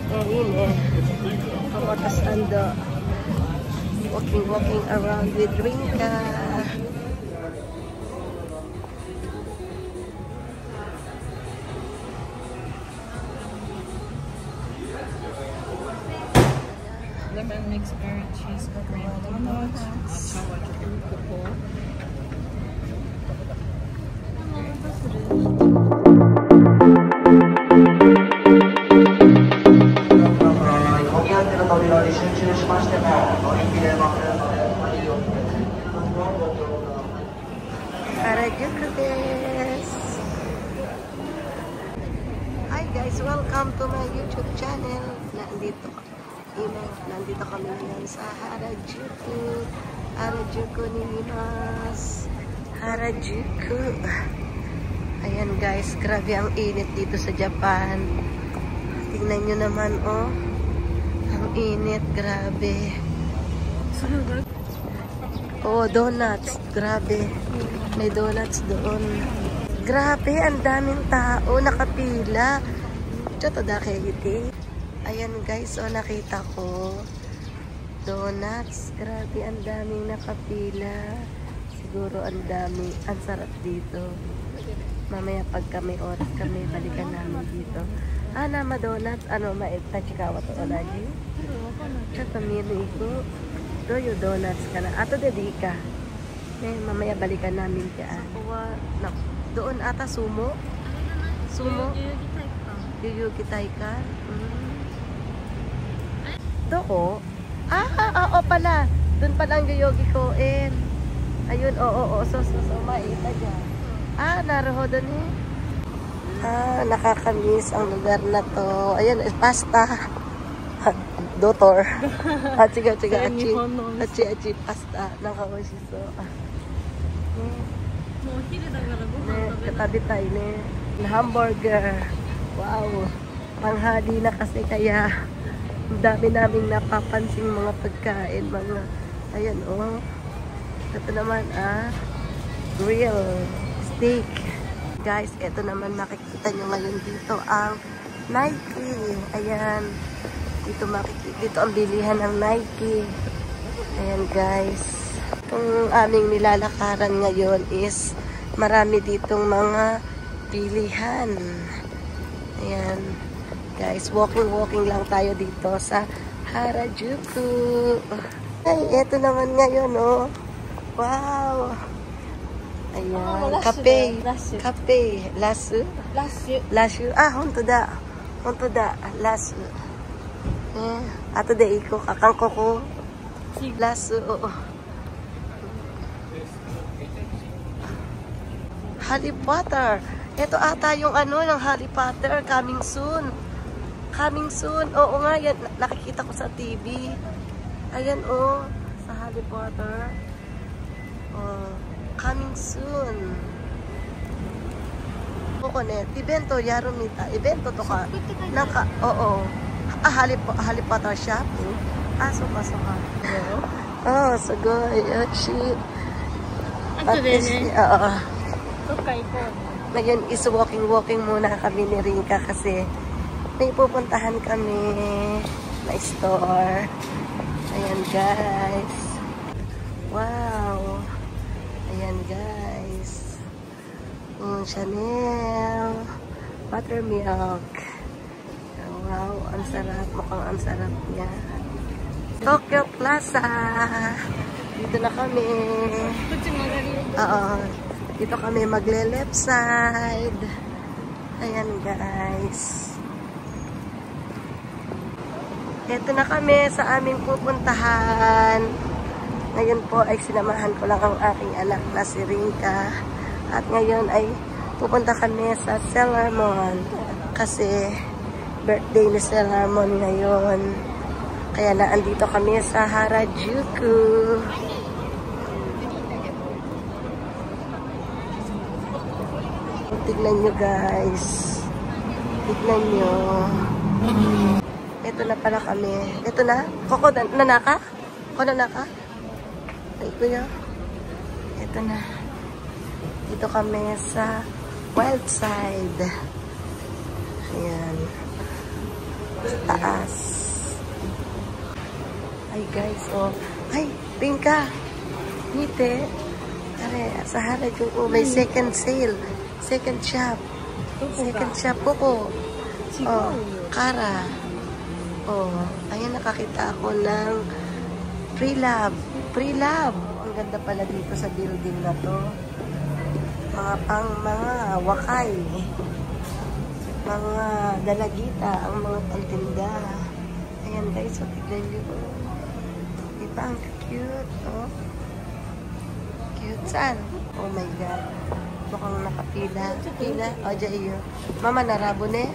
Init. Pamatas ando. Walking around with Rinka. Lemon mixed berry cheese Korean donuts. Harajuku desu. Hi guys, welcome to my YouTube channel. Nandito kami ngayon sa Harajuku. Harajuku nimas. Harajuku. Ayan guys, grabe ang init dito sa Japan. Tingnan nyo naman oh. Ang init, grabe. Oh, donuts. Grabe. May donuts doon. Grabe, ang daming tao. Nakapila. Choto da kayo. Ayan guys, oh nakita ko. Donuts. Grabe, ang daming nakapila. Siguro ang dami. Ang sarap dito. Mamaya pagka may oras kami, balikan namin dito. Nama donuts. Ano, maitachikawa to olaji? Choto minu iko. Doyo donuts ka na. Ato dedi ka. Mamaya balikan namin dyan. Doon ata sumo. Sumo. Yoyogi Taikan. Doko. Oo pala. Doon pala ang Yoyogi Koen. Ayun, oo. So, maita dyan. Naroho doon eh. Nakakamiss ang lugar na to. Ayun, pasta. Dotor. Chiga, achi, pasta. Nakawashiso. Katabi tayo na hamburger. Wow. Panghali na kasi kaya ang dami naming napapansing mga pagkain. Ayan oh. Ito naman grill steak. Guys, ito naman makikita nyo ngayon dito ang Nike. Ayan. Dito ang bilihan ng Nike. Ayan guys. Itong aming nilalakaran ngayon is marami ditong mga pilihan. Ayan. Guys, walking lang tayo dito sa Harajuku. Ay, eto naman ngayon, oh. Wow. Ayan. Kape. Lasu. Honto da. Lasu. Ato de iko. Kakangko ko. Lasu, oo. Harry Potter. Ito ata yung ng Harry Potter. Coming soon. Oo nga, yan. Nakikita ko sa TV. Ayan, oh. Sa Harry Potter. Oh. Coming soon. Kokonet. Ibento, Yarumita. Ibento to ka. Oo. Harry Potter shop. Suka. Oh, sugoy. Shit. Oo. Ngayon is walking muna kami ni Rinka kasi may pupuntahan kami na store. Ayan guys. Wow. Ayan guys. Chanel. Buttermilk. Wow, ang sarap. Mukhang ang sarap niya. Tokyo Plaza. Dito na kami. Oo. Dito kami magle-left side. Ayan guys. Ito na kami sa aming pupuntahan. Ngayon po ay sinamahan ko lang ang aking anak na si Rinka. At ngayon ay pupunta kami sa Sailor kasi birthday ni Sailor ngayon. Kaya naandito kami sa Harajuku. Tignan nyo guys. Tignan nyo. Ito na pala kami. Ito na? Koko, nanaka? Koko, nanaka? Ay, kuya. Ito na. Dito kami sa Wild Side. Ayan. Taas. Ay guys, oh. Ay, Pinka. Nite. Are, sa Harajuku, may second sale. Second shop. Second shop ko. Oh, Kara. Oh, ayan, nakakita ako ng Pre-Love. Pre-Love. Ang ganda pala dito sa building na to. Mga wakay. Mga dalagita, ang mga pantinda. Ayan guys, so tignan nyo. Diba ang cute, oh. Cute, saan? Oh my God. Mukhang nakapila. Pila? O, dyan iyo. Mama, narabon eh.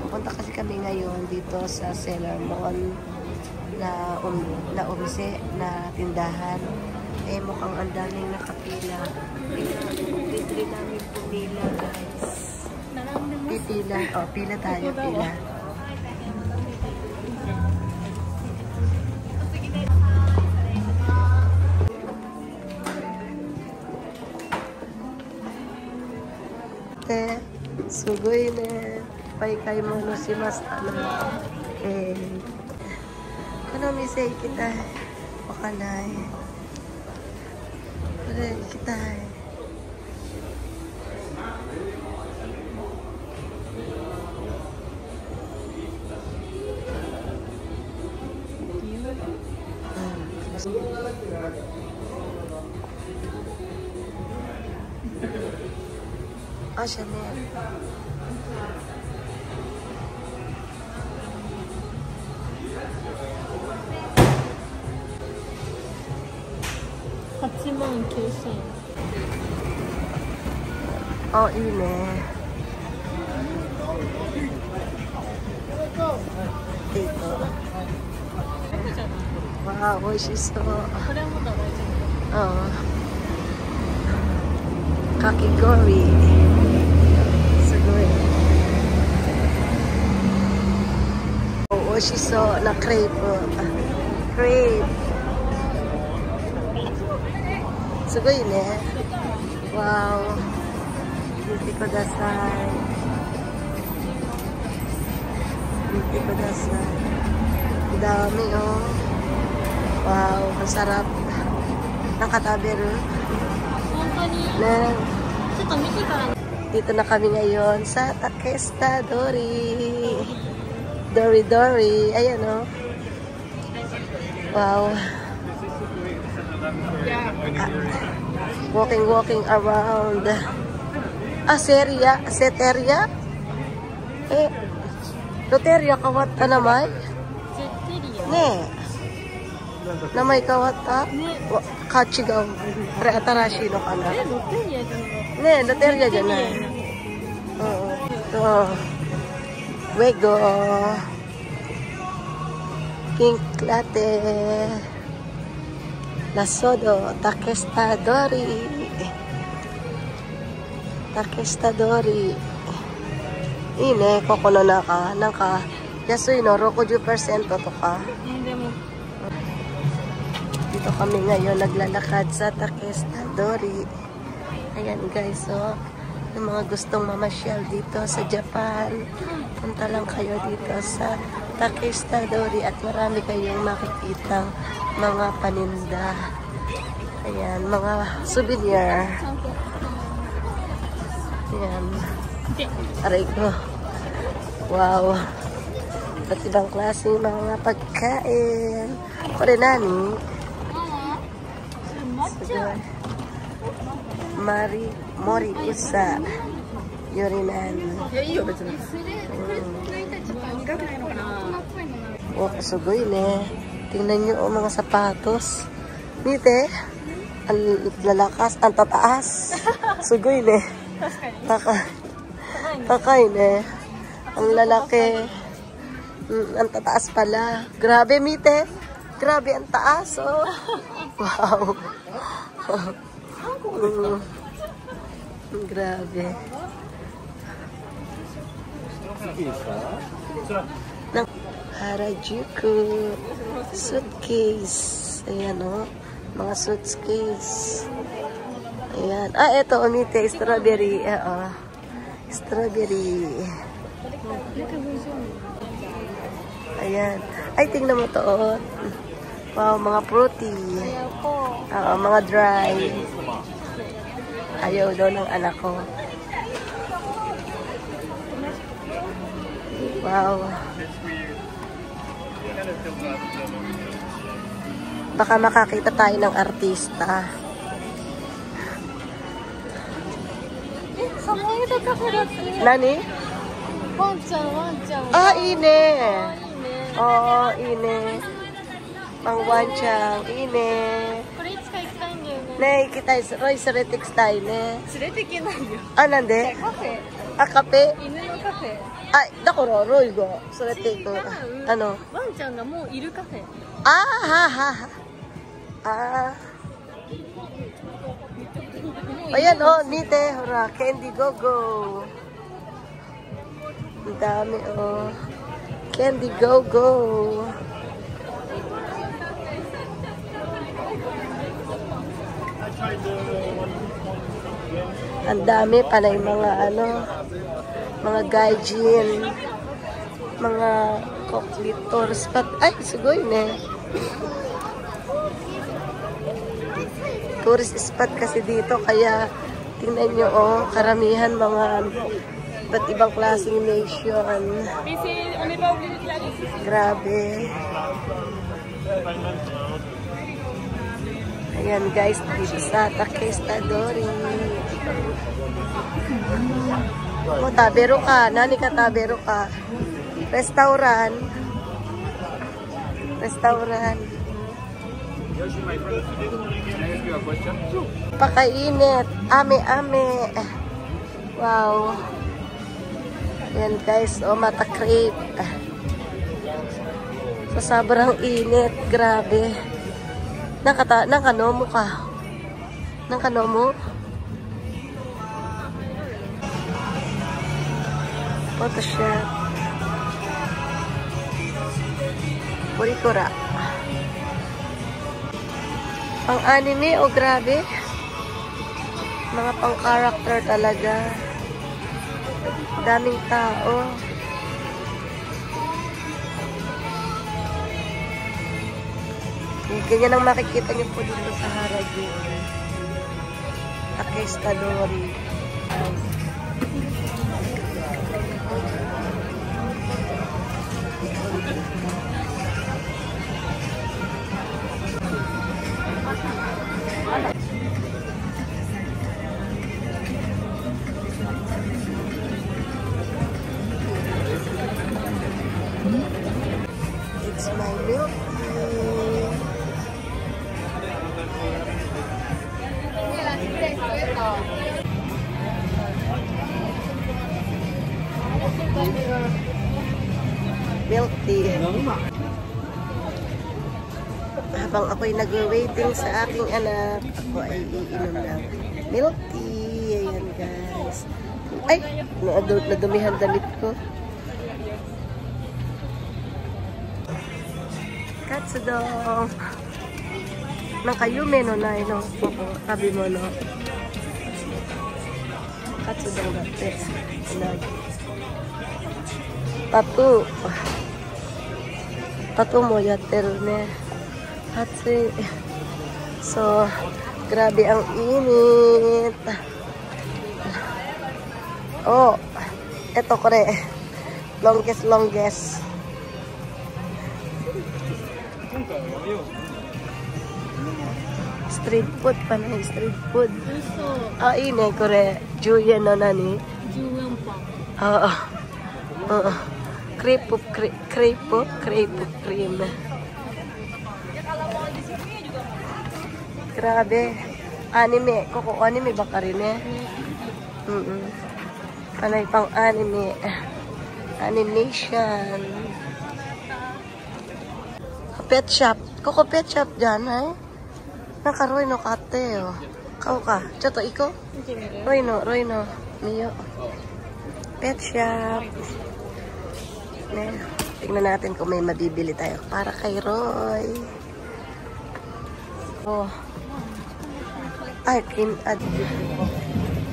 Pupunta kasi kami ngayon dito sa Cellar Mall na umise, na tindahan. Eh, mukhang ang daming nakapila. Pili namin pumila, guys. Pipila. O, pila tayo, pila. Sugoy ne. Paikay mo no si Mastano. Eh. Kano misay kita. Wakanay. Pare kita. Ah, Chanel. Oh, ine. Dito. Wow, oishiso. Oh. Kakigori. Sugoi. Oh, oishiso na crepe. Crepe. Sugoi ne. Wow. Hindi ko dasay. Hindi ko dasay. Dami, oh. Wow, ang sarap. Nakatabiru. Dito na kami ngayon sa Takesta Dori. Dori. Ayan, oh. Wow. Walking around. Ah, Seteria? Eh, Loteria kawat namay? Ne. Namay kawat ta? Kachigaw. Re atarashi no kana. Ne, Loteria dyan na. Oo. Ito. Wego. Pink latte. Lasodo. Takesta Dori. Takesta Dori. Ine, kokono na ka. Nangka. Yasui no, roku 10% to ka. Dito kami ngayon naglalakad sa Takesta Dori. Ayan guys, so yung mga gustong mamasyal dito sa Japan, punta lang kayo dito sa Takesta Dori at marami kayong makikitang mga paninda. Ayan, mga souvenir. Ayan. Aray ko. Wow. Iba't ibang klaseng mga pagkain. Kore nani? Mori usa. Yorinan. Oh, kasugoy ne. Tingnan nyo oh, mga sapatos. Nite, ang lalakas, ang tataas. Sugoy ne. Takay ne. Ang lalaki. Ang tataas pala. Grabe, Mite. Grabe, ang taas, oh. Wow. Grabe. Ng Harajuku suitcase. Ayan, oh. Mga suitcase. Ayan. Ah, eto, Mite. Strawberry. Strawberry. Ayan. Ay, tingnan mo to. Oh. Wow, mga fruity. Oo, mga dry. Ayaw daw ng anak ko. Wow. Baka makakita tayo ng artista. Nani? Ah, ine. Oo, ine. Pang wancang, ine. Ne, kita Roy Ceretic style ne. Ah, nande? Ah, kape? Ah, dakoro, Roy go. Ceretic go. Ano? Ah, ha, ha, ha. Ah. Ayan, oh, nite. Hura, Candy Go-Go. Ang dami, oh. Candy Go-Go. Ang dami panay mga ano, mga gaijin, mga cockletors. Ay, sugoy ne. Tourist spot kasi dito, kaya tingnan nyo, oh, karamihan mga iba't ibang klaseng nation. Grabe. Ayan guys, dito sa Takestadori. Oh, tabero ka. Nani ka tabero ka. Restaurant. Pakainit. Ame-ame. Wow. Yan guys. O, mata crepe. Sa sobrang init. Grabe. Nakanomo ka. Nakanomo? Photoshop. Purikura. Pang anime, oh grabe. Mga pang character talaga. Daming tao. Ganyan ang makikita niyo po dito sa Harajuku. Takestadori. It's my milk tea. Milk tea. Habang ako'y nag-waiting sa aking anak, ako ay iinom ng milk tea. Ayan guys. Ay! Nadumihan damit ko. Katsudong. Nakayume no na ino. Sabi mo no. Katsudong dati. Tattoo. Tattoo mo yateru ne. Hatsui. So, grabe ang init. Oh, eto kore. Longest. Street food pa na, street food. Ah, ini kore. Juyen no nani? Juyen pa. Oo. Crepe cream. Grabe. Anime. Koko anime ba ka rin eh? Panay pang anime. Animation. Pet shop. Koko pet shop dyan, eh? Nakaroy no kate, oh. Kau ka. Choto, iko? Roy no. Miyo. Pet shop. Tingnan natin kung may mabibili tayo para kay Roy. Oh. Ay, kinad.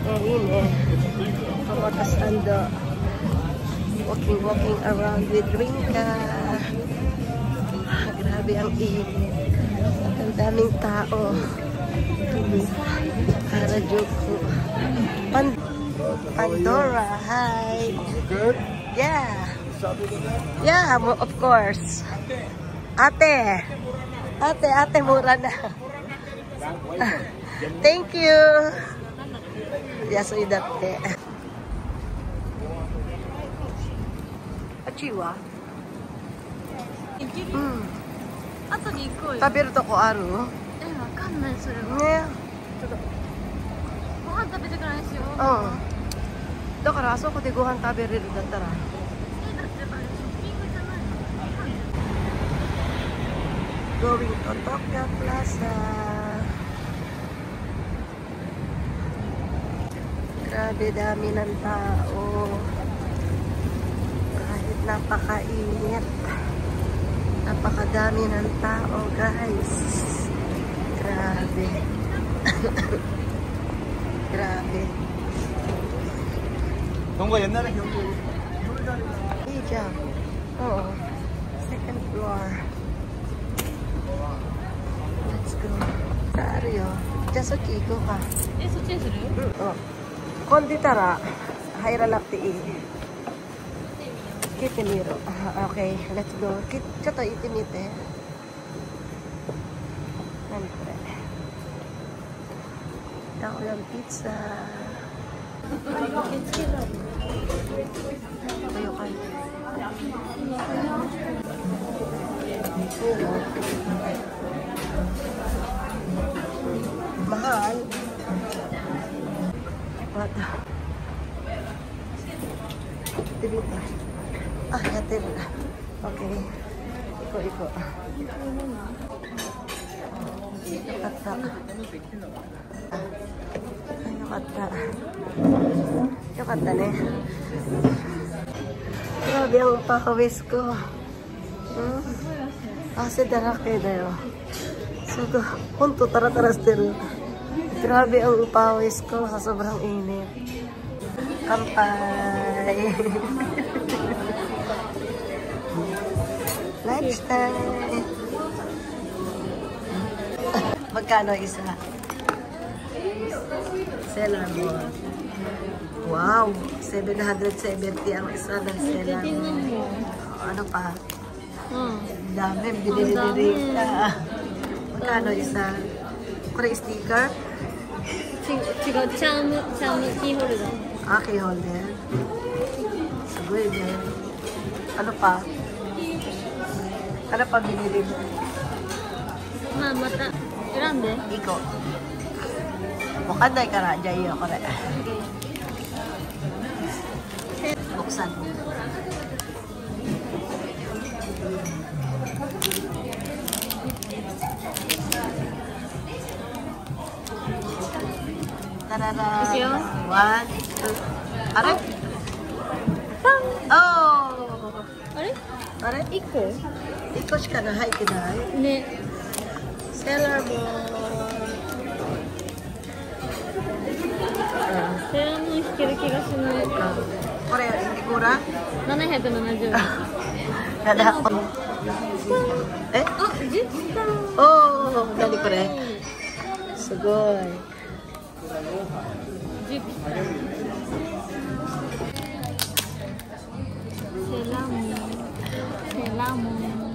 Ini. Pamatasando. Walking around with Rinka. Grabe ang init. At ang daming tao. Harajuku. Pandora, hi. Good? Yeah. Yeah, of course. Ate. Ate, mura na. Thank you. Yaso idatte. Achiwa. 後に行こうよ。食べるとこある？わかんないそれは。ね。ちょっと。ご飯食べてからにしよう。うん。だからあそこでご飯食べれるんだったら。だってあれショッピングじゃないの。 Going to Tokyo Plaza. Grabe dami ng tao. Kahit napakainit. Napakadami ng tao, guys. Grabe. Grabe. 뭔가 옛날에 기억이 Hijab. Oo. Second floor. Let's go. Saan yun? Diyan sa Kiko ka. え、そっちにする？うん。混んでたら入らなくていい。聞いてみろ。Okay, let's go. ちょっと行ってみて。何これ。タコヤンピッツァ。Tayo kayo. Mahal. What? Dibita. Ah, yatin. Okay. Iko. Yokata. Yokata ne. Grabe ang pakawis ko. Ase darake da yo. Sugo, honto tara-tara shiteru. Grabe ang pawis ko sa sobrang init. Kampai. Lunchtime. Magkano isa? Cellar mo. Wow, 770 ang isa ng cellar mo. Ano pa? Dami, binili ni Rika. Magkano isa? Kore sticker? 違う、チャームキーホルダー。 Key holder. Sagoy na. Ano pa? Ano pa binili mo? まあまた選んで。 Iko. Wakanda ka na. Diyan yun. Kore. Buksan mo. Tarara. Ito? 1, 2. Are? Oh! あれあれ？1個？ 1個しか入ってないね。セーラームーン。セーラームーン引ける気がしない。これいくら770円。やだ。えあ、ジュッター。おー、何これすごい。ジュピター。セラムーン。セラムーン。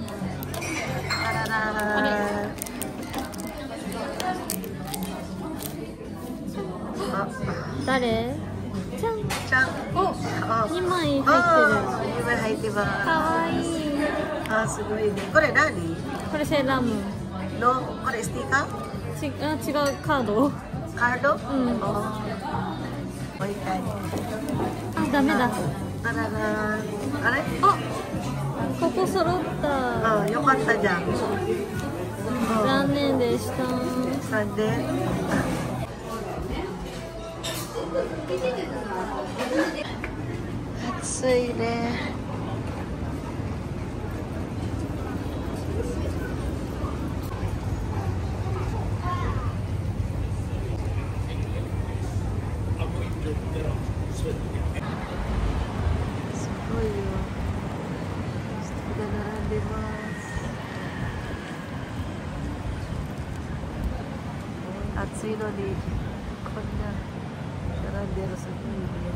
あらららら。誰？ちゃん。ちゃん。お、あ2枚入ってる。2枚入ってます。かわいい。あ、すごいね。これ何これセーラームーン。の、これスティッカー違うカード。カードうん。もう一回。あ、ダメだ。あらら。あれあ、ここ揃った。うん、よかったじゃん。残念でした。なんで暑いね。すごいよ。Gozaimasu. Atsui no ni konna naranderu sugoi ne.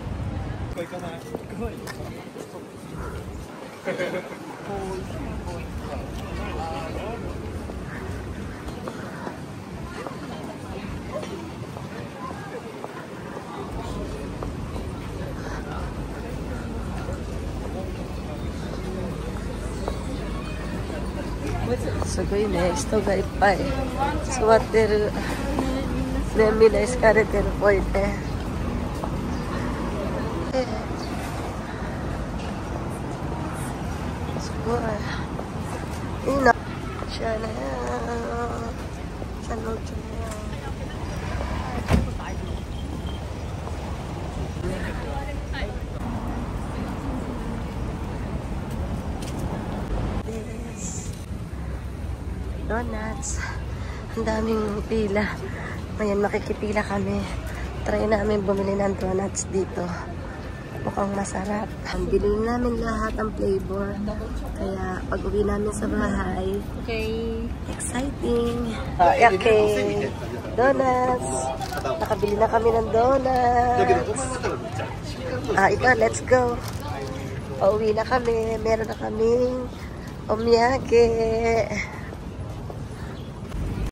すごいね、人がいっぱい座ってる。ね、みんな疲れてるっぽいね。すごい。いいな。シャネシャノチャdonuts. Ang daming pila. Ngayon makikipila kami. Try namin bumili ng donuts dito. Mukhang masarap. Ang bilhin namin lahat ang flavor. Kaya pag uwi namin sa bahay, Okay. exciting. Okay. Donuts. Nakabili na kami ng donuts. Ito, let's go. Pauwi na kami. Meron na kaming omiyage.